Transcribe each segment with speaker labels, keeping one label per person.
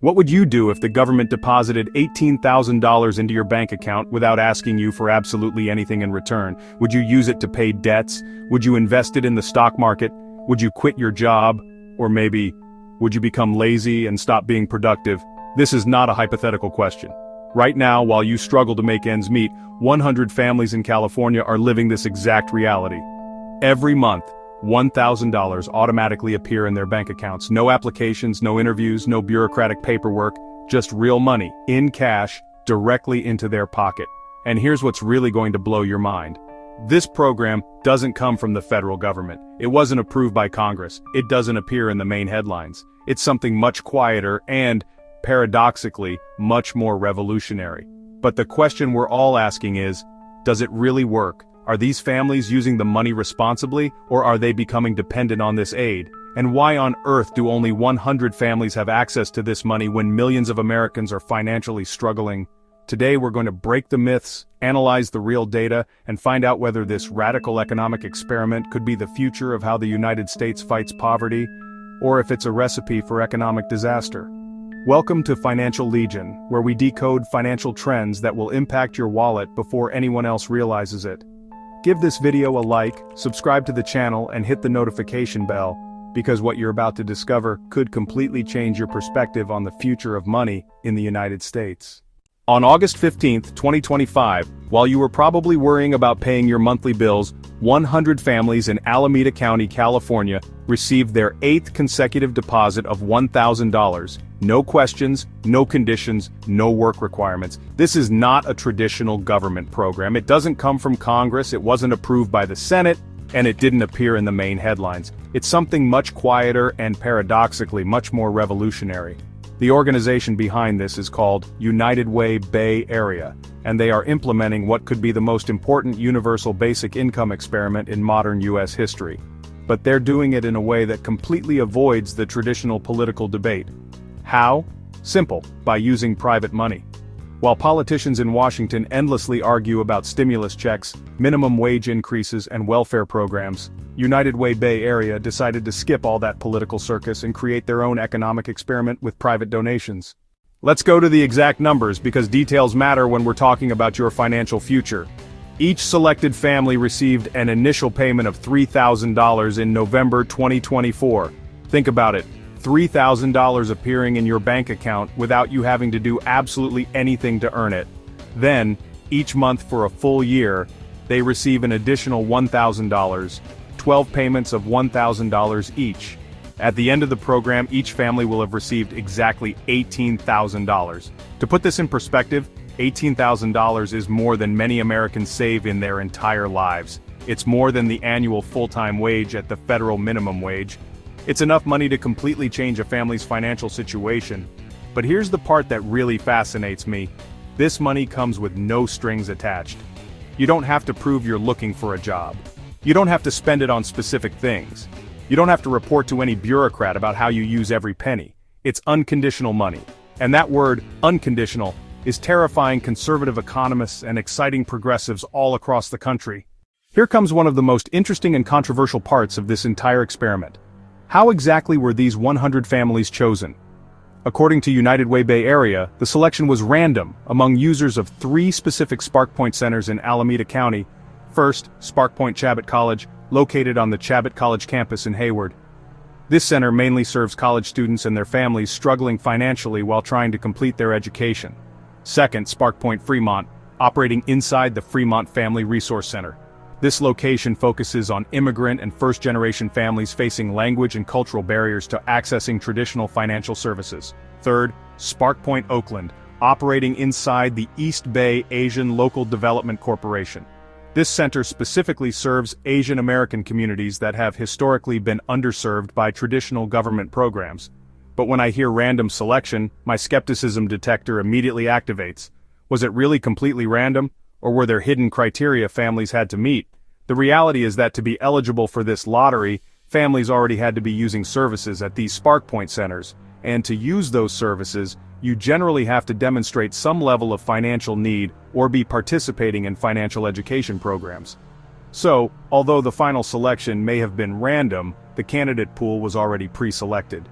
Speaker 1: What would you do if the government deposited $18,000 into your bank account without asking you for absolutely anything in return? Would you use it to pay debts? Would you invest it in the stock market? Would you quit your job? Or maybe, would you become lazy and stop being productive? This is not a hypothetical question. Right now, while you struggle to make ends meet, 100 families in California are living this exact reality. Every month, $1,000 automatically appear in their bank accounts. No applications, no interviews, no bureaucratic paperwork, just real money, in cash, directly into their pocket. And here's what's really going to blow your mind. This program doesn't come from the federal government. It wasn't approved by Congress. It doesn't appear in the main headlines. It's something much quieter and, paradoxically, much more revolutionary. But the question we're all asking is, does it really work? Are these families using the money responsibly, or are they becoming dependent on this aid? And why on earth do only 100 families have access to this money when millions of Americans are financially struggling? Today we're going to break the myths, analyze the real data, and find out whether this radical economic experiment could be the future of how the United States fights poverty, or if it's a recipe for economic disaster. Welcome to Financial Legion, where we decode financial trends that will impact your wallet before anyone else realizes it. Give this video a like, subscribe to the channel, and hit the notification bell, because what you're about to discover could completely change your perspective on the future of money in the United States. On August 15, 2025, while you were probably worrying about paying your monthly bills, 100 families in Alameda County, California, received their 8th consecutive deposit of $1,000. No questions, no conditions, no work requirements. This is not a traditional government program. It doesn't come from Congress, it wasn't approved by the Senate, and it didn't appear in the main headlines. It's something much quieter and paradoxically much more revolutionary. The organization behind this is called United Way Bay Area, and they are implementing what could be the most important universal basic income experiment in modern U.S. history. But they're doing it in a way that completely avoids the traditional political debate. How? Simple, by using private money. While politicians in Washington endlessly argue about stimulus checks, minimum wage increases, and welfare programs, United Way Bay Area decided to skip all that political circus and create their own economic experiment with private donations. Let's go to the exact numbers because details matter when we're talking about your financial future. Each selected family received an initial payment of $3,000 in November 2024. Think about it. $3,000 appearing in your bank account without you having to do absolutely anything to earn it. Then, each month for a full year, they receive an additional $1,000, 12 payments of $1,000 each. At the end of the program, each family will have received exactly $18,000. To put this in perspective, $18,000 is more than many Americans save in their entire lives. It's more than the annual full-time wage at the federal minimum wage. It's enough money to completely change a family's financial situation. But here's the part that really fascinates me. This money comes with no strings attached. You don't have to prove you're looking for a job. You don't have to spend it on specific things. You don't have to report to any bureaucrat about how you use every penny. It's unconditional money. And that word, unconditional, is terrifying conservative economists and exciting progressives all across the country. Here comes one of the most interesting and controversial parts of this entire experiment. How exactly were these 100 families chosen? According to United Way Bay Area, the selection was random among users of 3 specific SparkPoint centers in Alameda County. First, SparkPoint Chabot College, located on the Chabot College campus in Hayward. This center mainly serves college students and their families struggling financially while trying to complete their education. Second, SparkPoint Fremont, operating inside the Fremont Family Resource Center. This location focuses on immigrant and first-generation families facing language and cultural barriers to accessing traditional financial services. Third, SparkPoint Oakland, operating inside the East Bay Asian Local Development Corporation. This center specifically serves Asian American communities that have historically been underserved by traditional government programs. But when I hear random selection, my skepticism detector immediately activates. Was it really completely random? Or were there hidden criteria families had to meet? The reality is that to be eligible for this lottery, families already had to be using services at these SparkPoint centers, and to use those services, you generally have to demonstrate some level of financial need or be participating in financial education programs. So, although the final selection may have been random, the candidate pool was already pre-selected.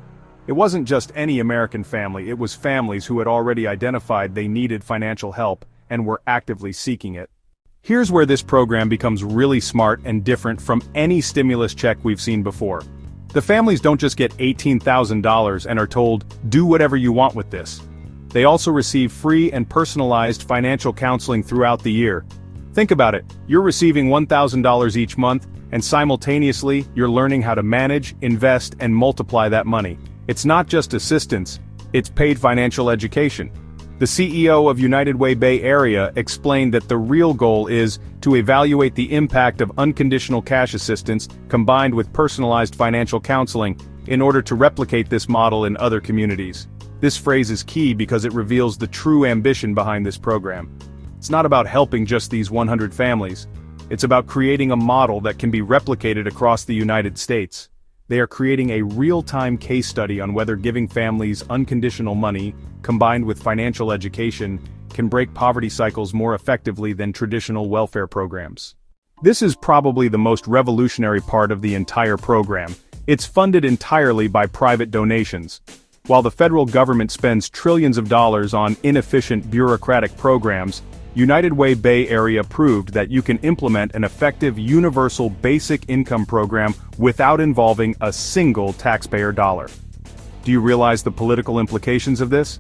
Speaker 1: It wasn't just any American family, it was families who had already identified they needed financial help and were actively seeking it. Here's where this program becomes really smart and different from any stimulus check we've seen before. The families don't just get $18,000 and are told, do whatever you want with this. They also receive free and personalized financial counseling throughout the year. Think about it, you're receiving $1,000 each month, and simultaneously, you're learning how to manage, invest, and multiply that money. It's not just assistance, it's paid financial education. The CEO of United Way Bay Area explained that the real goal is to evaluate the impact of unconditional cash assistance combined with personalized financial counseling in order to replicate this model in other communities. This phrase is key because it reveals the true ambition behind this program. It's not about helping just these 100 families. It's about creating a model that can be replicated across the United States. They are creating a real-time case study on whether giving families unconditional money, combined with financial education, can break poverty cycles more effectively than traditional welfare programs. This is probably the most revolutionary part of the entire program. It's funded entirely by private donations. While the federal government spends trillions of dollars on inefficient bureaucratic programs, United Way Bay Area proved that you can implement an effective universal basic income program without involving a single taxpayer dollar. Do you realize the political implications of this?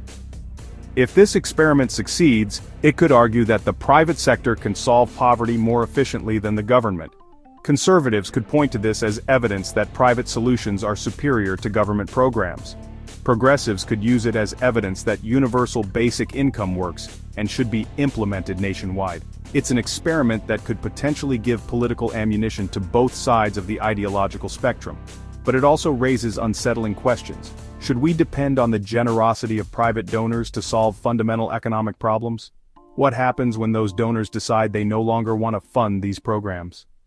Speaker 1: If this experiment succeeds, it could argue that the private sector can solve poverty more efficiently than the government. Conservatives could point to this as evidence that private solutions are superior to government programs. Progressives could use it as evidence that universal basic income works and should be implemented nationwide. It's an experiment that could potentially give political ammunition to both sides of the ideological spectrum. But it also raises unsettling questions. Should we depend on the generosity of private donors to solve fundamental economic problems? What happens when those donors decide they no longer want to fund these programs?